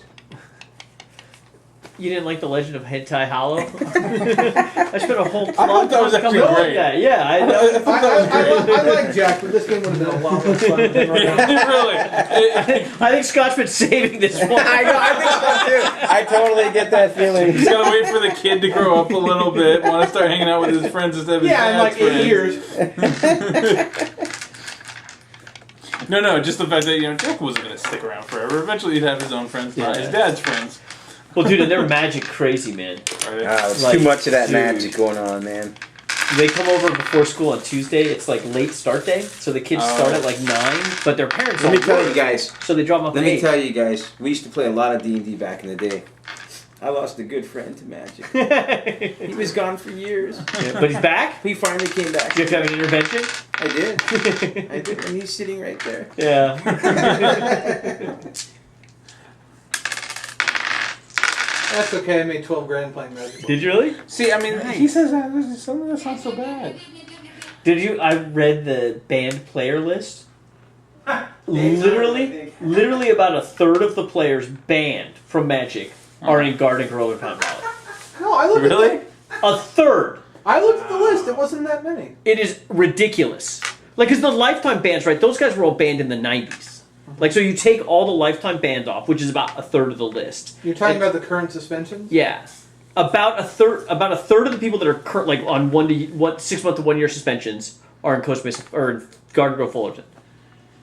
You didn't like the Legend of Hentai Hollow? I spent a whole thought that was actually coming up with great. that. Yeah, I know. I like Jack, but this game would have been a lot less fun than right now. Really? I think Scott's been saving this one. I know. I think so too. I totally get that feeling. He's gotta wait for the kid to grow up a little bit, want to start hanging out with his friends instead of his Yeah, in like dad's 8 friends. years. No, just the fact that, Jack wasn't gonna stick around forever. Eventually he'd have his own friends, not his dad's friends. Well, dude, and they're magic crazy, man. It's Like, too much of that dude. magic going on, man. They come over before school on Tuesday. It's like late start day, so the kids start at like 9, but their parents Let me don't tell work, you guys. so they drop them off Let at me 8. tell you guys. We used to play a lot of D&D back in the day. I lost a good friend to magic. He was gone for years. Yeah, but he's back? He finally came back. You have to have an intervention? I did. I did, and he's sitting right there. Yeah. That's okay. I made 12 grand playing Magic. Did you really? See, I mean, he says that some of that's not so bad. Did you? I read the band player list. Literally about a third of the players banned from Magic are in Garden Grove and Pound Valley. No, I looked Really? at A third. I looked at the list. It wasn't that many. It is ridiculous. Like, because the Lifetime bands, right? Those guys were all banned in the 90s. Like, so you take all the Lifetime bands off, which is about a third of the list. You're talking And- about the current suspensions? Yeah. About a third of the people that are like on 6 month to 1 year suspensions are in Coast Mesa or in Garden Grove Fullerton.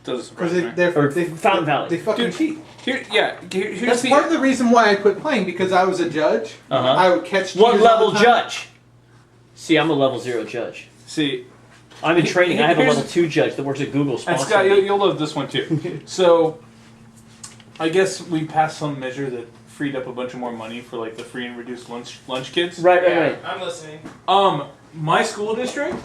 Doesn't surprise Because me. they Fountain Valley. They fucking Dude, cheat. Here's That's the... part of the reason why I quit playing, because I was a judge. Uh-huh. I would catch What cheaters all level the time. judge? See, I'm a level 0 judge. See, I'm in training. I have a Here's- level 2 judge that works at Google. and Sponsor Scott, me. you'll love this one too. So, I guess we passed some measure that freed up a bunch of more money for like the free and reduced lunch kids. Right. I'm listening. My school district,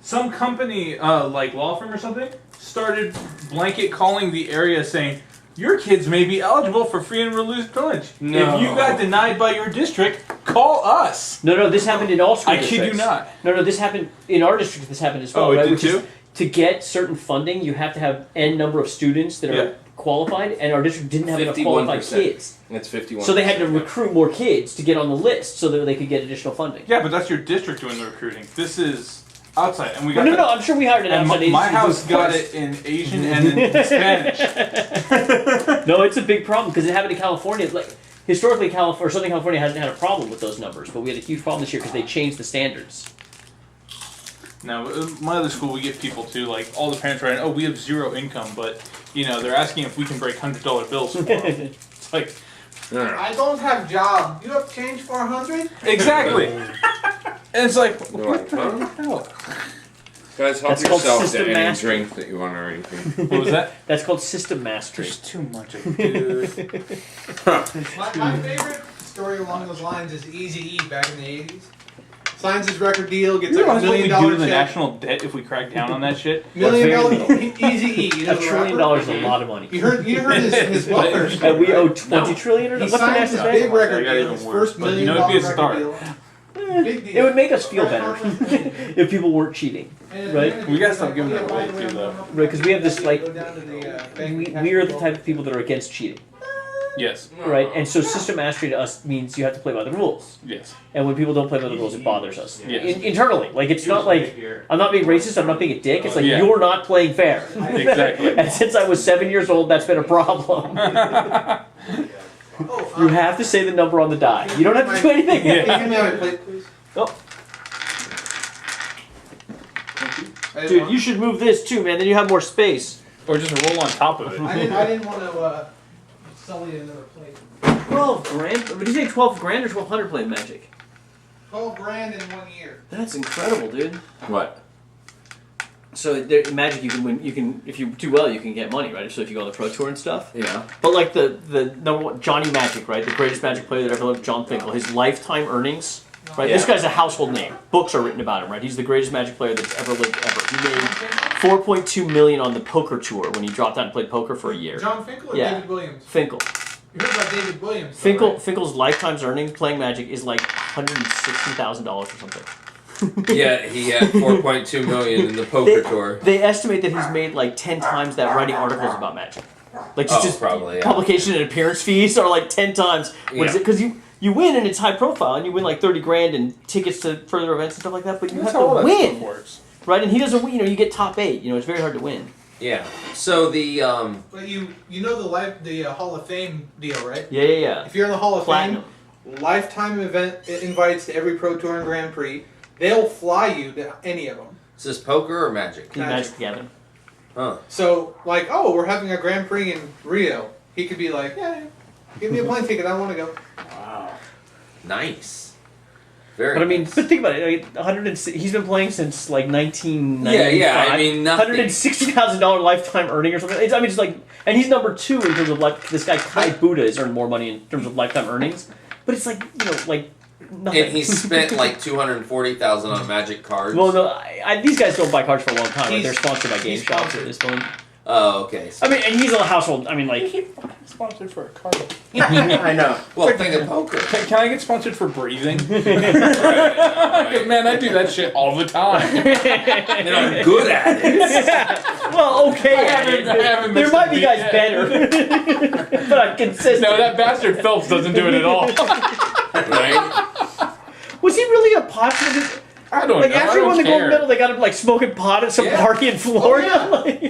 some company like law firm or something started blanket calling the area saying, your kids may be eligible for free and reduced lunch. No. If you got denied by your district, call us. No, this happened in all school districts. I kid you not. No, this happened in our district. This happened as well. Oh, it right? did Which too? is, to get certain funding, you have to have n number of students that are qualified, and our district didn't have enough qualified kids. It's 51%. So they had to recruit more kids to get on the list so that they could get additional funding. Yeah, but that's your district doing the recruiting. This is outside, and we got. No, I'm sure we hired an outside agency. My house got it in Asian and in Spanish. No, it's a big problem because it happened in California. Like historically, Southern California hasn't had a problem with those numbers, but we had a huge problem this year because they changed the standards. Now, my other school, we get people to, like, all the parents write, oh, we have zero income, but, you know, they're asking if we can break $100 bills for them. It's like... I don't have job. You have change for 100? Exactly. And it's like, what the hell? Guys, help That's called yourself to system any mastery. drink that you want or anything. What was that? That's called system mastery. There's too much of it, dude. My favorite story along those lines is Eazy-E back in the 80s. Signs his record deal, gets You like realize $1 what we million do to the check. national debt if we crack down on that shit? $1 million Eazy-E. You know $1 trillion is a lot of money. You heard his welfare story. And we owe right? 20 trillion or He what's the signed next this thing? big record I got deal, even his worse, first but $1 you million know, it'd be a record start. deal. Big deal. It would make us feel better if people weren't cheating, right? We gotta stop giving that away, too, though. Right, because we have this like Go down to the, bank we and are the cash type of people that are against cheating, Yes. right? And so system mastery to us means you have to play by the rules. Yes. And when people don't play by the rules, it bothers us. Yes. Internally. Like, it's not like, I'm not being racist, I'm not being a dick. It's like, Yeah. you're not playing fair. Exactly. And since I was 7 years old, that's been a problem. You have to say the number on the die. You don't have to do anything. Yeah. Can you give me my plate, please? Oh, I didn't dude, want- you should move this too, man. Then you have more space. Or just roll on top of it. I didn't want to sully another plate. 12 grand? Did you say 12 grand or 1,200 playing Magic? 12 grand in 1 year. That's incredible, dude. What? So there, Magic, you can win. You can, if you do well, you can get money, right? So if you go on the Pro Tour and stuff. Yeah. But like the number one, Johnny Magic, right? The greatest Magic player that ever lived, John Finkel. His lifetime earnings, right? Yeah. This guy's a household name. Books are written about him, right? He's the greatest Magic player that's ever lived, ever. He made $4.2 million on the poker tour when he dropped out and played poker for a year. John Finkel or Yeah. David Williams? Finkel. You heard about David Williams? though, right? Finkel's lifetime earnings playing Magic is like $160,000 or something. Yeah, he had 4.2 million in the poker tour. They estimate that he's made like 10 times that writing articles about Magic. Like just, Oh, just probably, yeah. publication and appearance fees are like 10 times. What is Yeah. it? Because you win and it's high profile and you win like 30 grand and tickets to further events and stuff like that. But you That's have how all to that win, stuff works. right? And he doesn't win. You know, you get top 8. You know, it's very hard to win. Yeah. So the But you know the Hall of Fame deal, right? Yeah. If you're in the Hall of Platinum. Fame, lifetime event invites to every Pro Tour and Grand Prix. They'll fly you to any of them. is this poker or magic? Magic the Gathering. Huh. So, like, oh, we're having a Grand Prix in Rio. He could be like, yeah, give me a plane ticket. I want to go. Wow. Nice. Very. But I mean, nice. but think about it. Like, he's been playing since like 1995. Yeah. I mean, nothing. $160,000 lifetime earning or something. It's, I mean, it's like, and he's number 2 in terms of like this guy Kai Buddha has earned more money in terms of lifetime earnings. But it's like, you know, like nothing. And he spent like $240,000 on magic cards. Well, no, these guys don't buy cards for a long time. Right? He's- They're sponsored by game he's shops sponsored. at this point. Oh, okay. So, I mean, and he's a household. I mean, like, Sponsored for a card. I know. well, think of poker. Can I get sponsored for breathing? Right. Man, I do that shit all the time. And I'm good at it. well, okay. I haven't there missed might a be beat guys yet. better, but I'm consistent. No, that bastard Phelps doesn't do it at all. Right? Was he really a popular? I don't Like know. after he I won the don't gold care. medal, they got him like smoking pot at some Yeah. party in Florida. Oh, Like-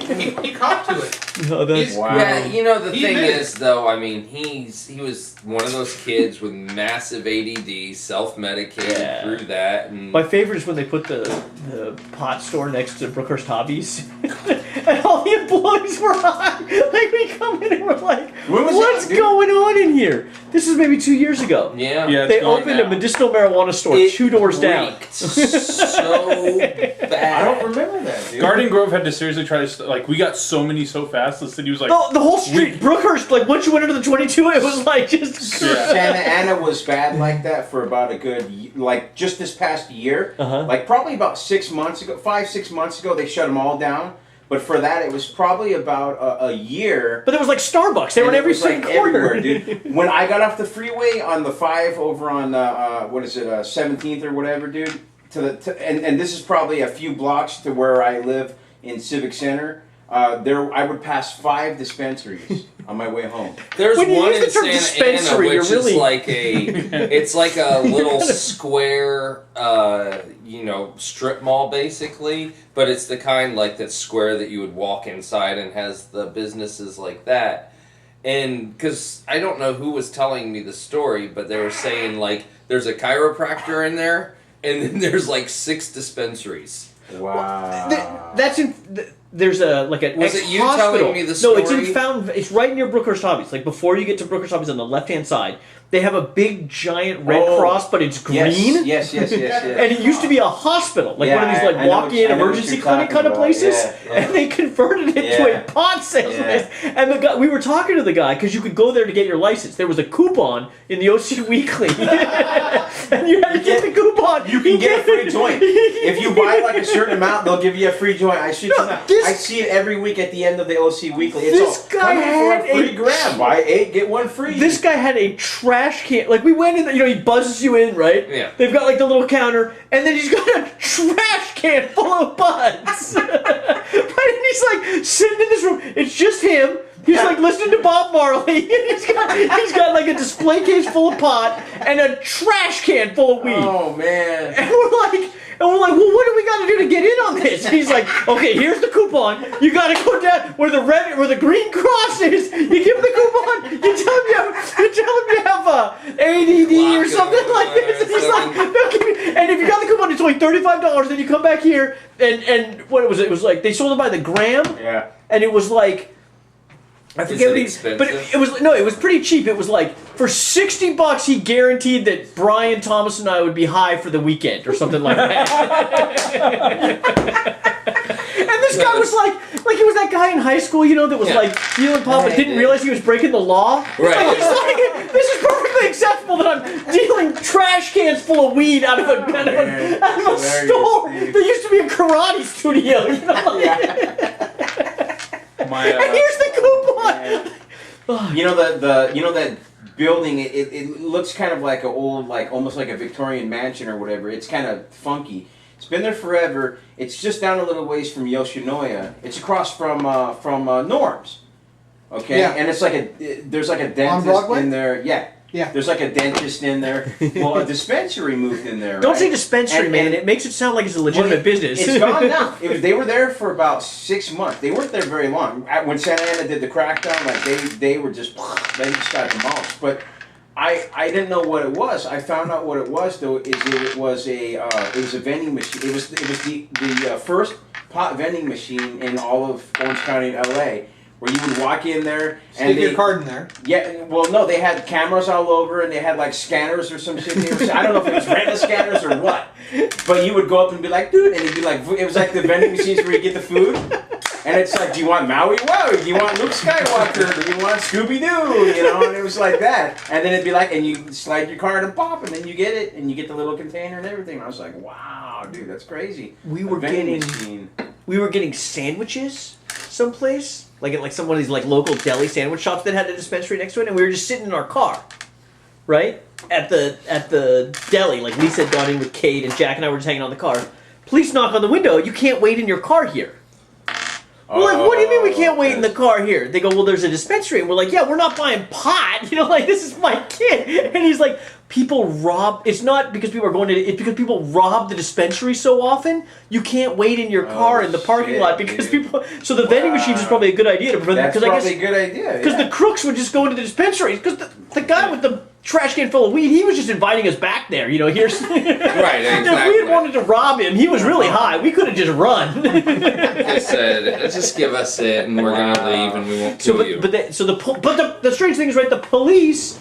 He copped to it. no, that's Wow. Yeah, you know the He thing admitted. is though, I mean he was one of those kids with massive ADD, self-medicated Yeah. through that, and My favorite is when they put the pot store next to Brookhurst Hobbies, and all the employees were high. Like we come in and we're like, When was "What's that, dude? going on in here?" This was maybe 2 years ago. yeah, Yeah. They It's gone opened now. a medicinal marijuana store It 2 doors down. reeked so bad. I don't remember that, dude. Garden Grove had to seriously try to like. We got so many so fast. The city was like, The whole street, Brookhurst. Like once you went into the 22, it was like just. Yeah. Santa Ana was bad like that for about a good, like just this past year. Uh-huh. Like probably about 6 months ago, 5-6 months ago, they shut them all down. But for that, it was probably about a year. But there was like Starbucks. They were in every single corner. Everywhere, dude. When I got off the freeway on the 5 over on, 17th or whatever, dude, and this is probably a few blocks to where I live in Civic Center. I would pass 5 dispensaries on my way home. There's when one in Santa Ana, which is like it's like a little square, strip mall basically, but it's the kind like that's square that you would walk inside and has the businesses like that. And because I don't know who was telling me the story, but they were saying like there's a chiropractor in there, and then there's like 6 dispensaries. Wow. There's a like an Was ex it you hospital. telling me the story? No, it's right near Brookhurst Hobbies. Like before you get to Brookhurst Hobbies on the left-hand side, they have a big giant red cross, but it's green. Yes. And it used to be a hospital, like one of these like walk-in emergency clinic kind of places. Yeah. And they converted it to a pot sales place. And the guy, we were talking to the guy because you could go there to get your license. There was a coupon in the OC Weekly, and you had to get the coupon. You can get a free joint if you buy like a certain amount. They'll give you a free joint. I see it every week at the end of the OC Weekly. This guy had a free gram. Buy 8, get 1 free. This guy had a trash can. Like we went in, he buzzes you in, right? Yeah. They've got like the little counter, and then he's got a trash can full of buds. Right? And he's like sitting in this room. It's just him. He's like listening to Bob Marley. He's got like a display case full of pot and a trash can full of weed. Oh man. And we're like, well, what do we got to do to get in on this? And he's like, okay, here's the coupon. You got to go down where the green cross is. You give him the coupon. You tell him you have ADD or something like this. And he's like, no, give me. And if you got the coupon, it's only $35. Then you come back here and what was it? It was like they sold it by the gram. Yeah. And it was like. I forget what but it was pretty cheap. It was like for $60 he guaranteed that Brian Thomas and I would be high for the weekend or something like that. And this guy was like he was that guy in high school, that was like dealing pot but didn't realize he was breaking the law. Right. Like, he's like, this is perfectly acceptable that I'm dealing trash cans full of weed out of a store. There used to be a karate studio, And here's the coupon. You know that building. It looks kind of like an old, almost like a Victorian mansion or whatever. It's kind of funky. It's been there forever. It's just down a little ways from Yoshinoya. It's across from Norm's. Okay, Yeah. and it's like there's like a dentist in there. Yeah. Yeah. There's like a dentist in there. Well, a dispensary moved in there. Don't right? say dispensary, man. It makes it sound like it's a legitimate business. It's gone now. They were there for about 6 months. They weren't there very long. When Santa Ana did the crackdown, they were just got demolished. But I didn't know what it was. I found out what it was though. It was a vending machine. It was the first pot vending machine in all of Orange County, LA. Where you would walk in there and stick your card in there. Yeah, well, no, they had cameras all over and they had like scanners or some shit. I don't know if it was retina scanners or what, but you would go up and be like, dude, and it'd be like, it was like the vending machines where you get the food, and it's like, do you want Maui Wowie? Do you want Luke Skywalker? Do you want Scooby Doo? And it was like that, and then it'd be like, and you slide your card and pop, and then you get it, and you get the little container and everything. And I was like, wow, dude, that's crazy. We were getting sandwiches someplace. Like at some one of these local deli sandwich shops that had a dispensary next to it, and we were just sitting in our car, right at the deli. Like Lisa had gone in with Kate, and Jack and I were just hanging on the car. Police knock on the window. You can't wait in your car here. We're like, what do you mean we can't wait in the car here? They go, well, there's a dispensary, and we're like, yeah, we're not buying pot. This is my kid. And he's like, people rob. It's not because people are going to. It's because people rob the dispensary so often. You can't wait in your car in the parking lot because people. So the vending machines is probably a good idea. That's probably a good idea. Because the crooks would just go into the dispensary. Because the guy with the trash can full of weed, he was just inviting us back there. Here's right. Exactly. If we had wanted to rob him, he was really high. We could have just run. Just said, just give us it, and we're gonna leave, and we won't kill you. But the strange thing is, right? The police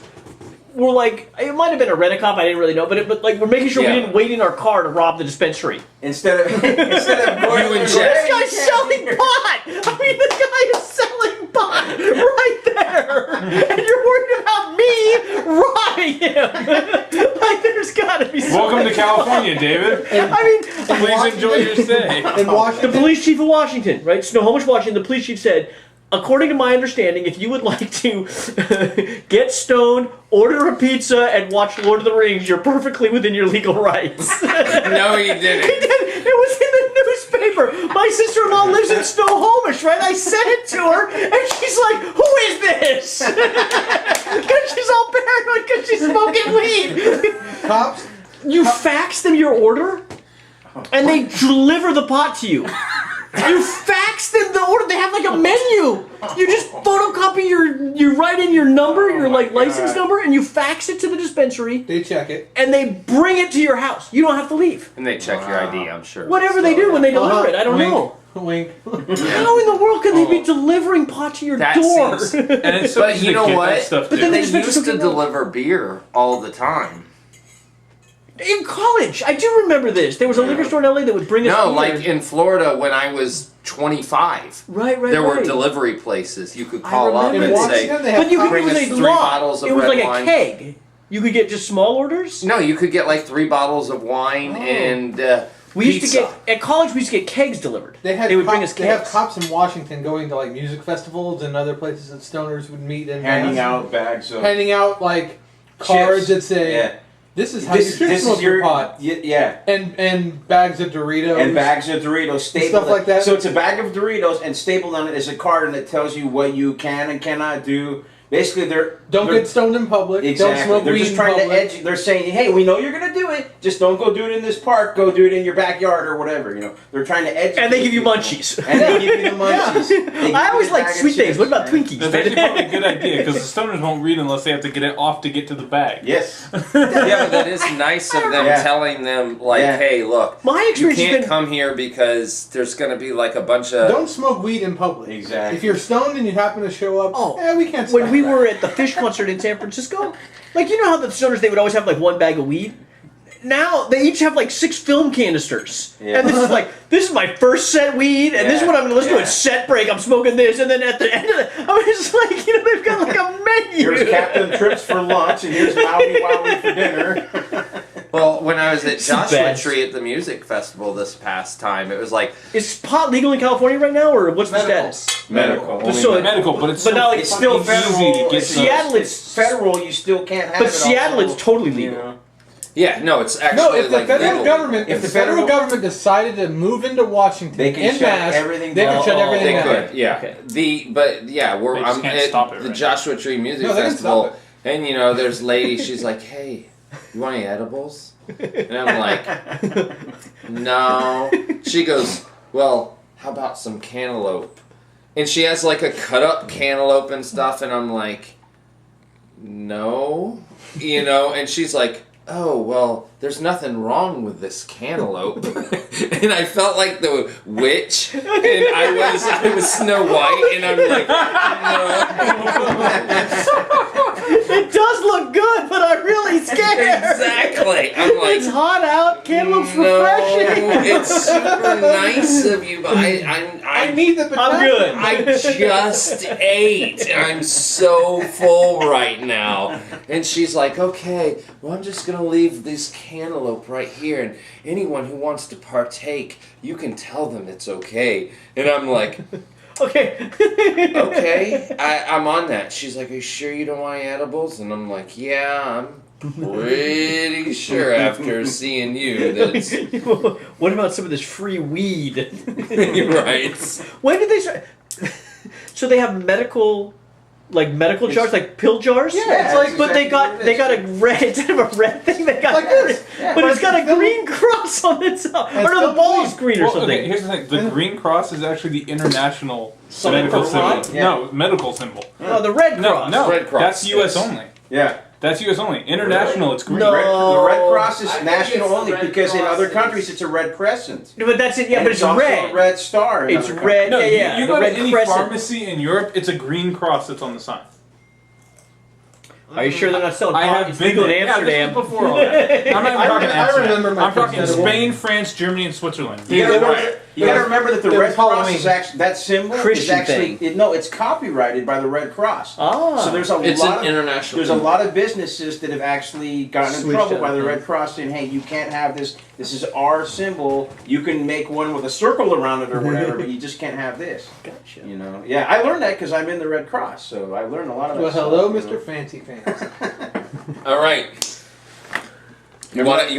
were like, it might have been a rent-a-cop, I didn't really know, but we're making sure we didn't wait in our car to rob the dispensary. Instead of going this guy's selling pot. The guy is selling pot right there, and you're worried about me keep robbing him. Like, there's gotta be some Welcome to California, David. I mean, Please enjoy your stay. In Washington, the police chief of Washington, right? Snohomish, Washington, the police chief said, according to my understanding, if you would like to get stoned, order a pizza, and watch Lord of the Rings, you're perfectly within your legal rights. No, he didn't. He did. It was in the newspaper. My sister-in-law lives in Snohomish, right? I sent it to her, and she's like, "Who is this?" Because she's all paranoid because she's smoking weed. cops. You fax them your order, and they deliver the pot to you. You fax them the order. They have like a menu. You just photocopy you write in your number, your like license number, and you fax it to the dispensary, They check it. and they bring it to your house. You don't have to leave. And they check your ID, I'm sure. Whatever they do when they deliver it, I don't know. Wink. How in the world can they be delivering pot to your That door? seems- And it's so But easy you to know get what? that stuff But too. then They just make used to something deliver beer all the time. In college, I do remember this. There was a liquor store in LA that would bring us No, beer. like in Florida when I was 25. right, There were right. delivery places you could call up In and say, Washington, they have But you could Bring it was us a 3 lot. bottles of It was red like wine. a keg. You could get just small orders. no, you could get like 3 bottles of wine and We used pizza. to get at college. We used to get kegs delivered. They had would bring us They have kegs. cops in Washington going to like music festivals and other places that stoners would meet and Handing out bags of handing out like cards that say, yeah. "This is how you should smoke your pot," yeah. and bags of Doritos And bags of Doritos stapled. stuff like that. So it's a bag of Doritos, and stapled on it is a card, and it tells you what you can and cannot do. Basically, they're get stoned in public. exactly. Don't smoke They're weed just in trying to public. edge. They're saying, "Hey, we know you're gonna do it. Just don't go do it in this park. Go do it in your backyard or whatever." You know, they're trying to edge. And they give you munchies. And they give you the munchies. They give you I always the like bag of sweet things. chips, What about man. Twinkies? That's actually probably a good idea because the stoners won't read unless they have to get it off to get to the bag. Yes. Yeah, but that is nice of them Yeah. telling them, like, Yeah. hey, look, My you experience has can't been come here because there's going to be like a bunch of... Don't smoke weed in public. Exactly. If you're stoned and you happen to show up, Oh, we can't. Stop when we that. were at the Fish concert in San Francisco, like you know how the stoners they would always have like one bag of weed. Now they each have like 6 film canisters, Yeah. and this is my first set weed, and this is what I'm going to listen to Yeah. at set break. I'm smoking this, and then at the end of it, I was just like, you know, they've got like a menu. Here's Captain Trips for lunch, and here's Maui Wowie for dinner. Well, when I was at It's the Joshua best. Tree at the music festival this past time, it was like, Is pot legal in California right now, or what's the Medical. status? Medical. But so- Medical, but it's But so now it's fucking still easy federal. to get Seattle, It's federal. You still can't have But it. Seattle, also, it's totally you legal. know. yeah, no, it's actually No, if the like federal legal. government, if the federal government decided to move into Washington They can en shut masse, everything they down. could shut everything They down. could, yeah. Okay. But yeah, They just I'm can't at stop it the right Joshua Tree Music No, they can Festival, stop and you know, there's lady. She's like, "Hey, you want any edibles?" And I'm like, "No." She goes, "Well, how about some cantaloupe?" And she has like a cut up cantaloupe and stuff, and I'm like, "No," you know. And she's like, "Oh, well, there's nothing wrong with this cantaloupe." And I felt like the witch, and I was Snow White, and I'm like, no. It does look good, but I'm really scared. Exactly. I'm like, It's hot out. Cantaloupe's no, refreshing. it's super nice of you, but I need the potato. I'm good. I just ate. I'm so full right now. And she's like, okay, well, I'm just going to leave this cantaloupe right here. And anyone who wants to partake, you can tell them it's okay. And I'm like, Okay. okay, I'm on that. She's like, are you sure you don't want any edibles? And I'm like, yeah, I'm pretty sure after seeing you that... What about some of this free weed? Right. When did they start? So they have medical jars, like pill jars. Yeah, it's like- but they got exactly what it a red instead of a red thing. They got Like this. but it's got a green cross on the top. Or no, the ball's green or Well, something. okay, here's the thing. The green cross is actually the international Something medical for symbol. what? Yeah. No, medical symbol. Oh, the red No, cross. no, Red Cross, that's U.S. yes. only. Yeah. That's U.S. only. International, it's green. No. The Red Cross is I think national it's the only Red because in Cross other is- countries it's a red crescent. But that's it. Yeah, And but it's also red. a red star. in It's other red. No, Yeah. you The go to red any crescent. pharmacy in Europe, it's a green cross that's on the sign. Are you sure they're not selling I pot? have It's been legal in there. Yeah, Amsterdam. this was before all that. I'm not even talking I Amsterdam. remember my I'm talking first edible. Spain, France, Germany, and Switzerland. You gotta, Right. You got to remember that the It Red was Cross Halloween. is actually that symbol Christian is actually thing. no, it's copyrighted by the Red Cross. Ah. So there's a It's lot an of international. there's a lot of businesses that have actually gotten in Switched trouble up, by the yeah. Red Cross saying, "Hey, you can't have this. This is our symbol. You can make one with a circle around it or whatever, but you just can't have this." Gotcha. You know? Yeah, I learned that because I'm in the Red Cross, so I learned a lot of that. Well, stuff, hello, you Mr. know? Fancy Pants. All right. You want to